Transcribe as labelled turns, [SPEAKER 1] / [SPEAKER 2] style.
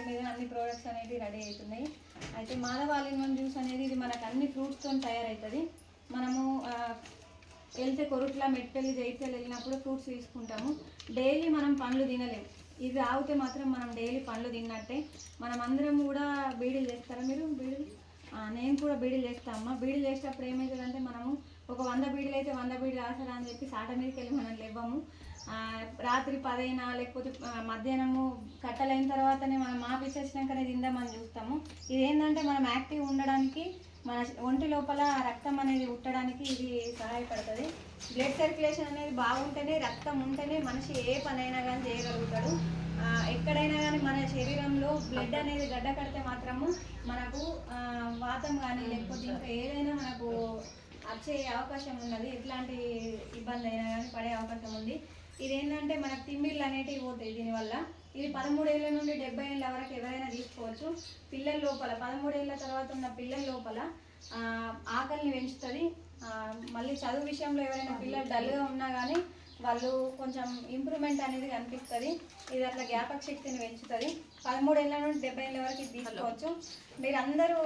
[SPEAKER 1] పేరు మీద అన్ని ప్రోడక్ట్స్ అనేవి రెడీ అవుతున్నాయి. అయితే Madhava all in one juice అనేది ఇది మనకు అన్ని ఫ్రూట్స్తో తయారవుతుంది. మనము వెళ్తే కొరుట్ల మెట్పల్లి జైత్యాలు వెళ్ళినప్పుడు ఫ్రూట్స్ తీసుకుంటాము. డైలీ మనం పండ్లు తినలేము. ఇది తాగితే మాత్రం మనం డైలీ పండ్లు తిన్నట్టే. మనం అందరం కూడా బీడీలు చేస్తారా? మీరు బీడీలు? నేను కూడా బీడీలు చేస్తాను అమ్మ. బీడీలు చేసేటప్పుడు ఏమవుతుందంటే మనము ఒక 100 బీడీలు అయితే 100 బీడీలు ఆసరా అని చెప్పి సాట మీదకి వెళ్ళి మనం లేవ్వము. రాత్రి 10 అయినా లేకపోతే మధ్యాహ్నము కట్టలైన తర్వాతనే మనం మాపిచ్చేసినాకనే తిందామని చూస్తాము. ఇదేంటంటే మనం యాక్టివ్ ఉండడానికి, మన ఒంటి లోపల రక్తం అనేది ఉట్టడానికి ఇది సహాయపడుతుంది. బ్లడ్ సర్క్యులేషన్ అనేది బాగుంటేనే, రక్తం ఉంటేనే మనిషి ఏ పనైనా కానీ చేయగలుగుతాడు. ఎక్కడైనా కానీ మన శరీరంలో బ్లడ్ అనేది గడ్డ కడితే మాత్రము మనకు వాతం కానీ లేకపోతే ఇంకా ఏదైనా మనకు వచ్చే అవకాశం ఉన్నది. ఎట్లాంటి ఇబ్బంది అయినా కానీ పడే అవకాశం ఉంది. ఇదేంటంటే మనకు తిమ్మిళ్ళు అనేటివి పోతాయి దీనివల్ల. ఇది 13 ఏళ్ళ నుండి 70 ఏళ్ళ వరకు ఎవరైనా తీసుకోవచ్చు. పిల్లల లోపల 13 ఏళ్ళ తర్వాత ఉన్న పిల్లల లోపల ఆకలిని పెంచుతుంది. మళ్ళీ చదువు విషయంలో ఎవరైనా పిల్లలు డల్గా ఉన్నా కానీ వాళ్ళు కొంచెం ఇంప్రూవ్మెంట్ అనేది కనిపిస్తుంది. ఇది అట్లా జ్ఞాపక శక్తిని పెంచుతుంది. 13 ఏళ్ళ నుండి 70 ఏళ్ళ వరకు ఇది తీసుకోవచ్చు. మీరు అందరూ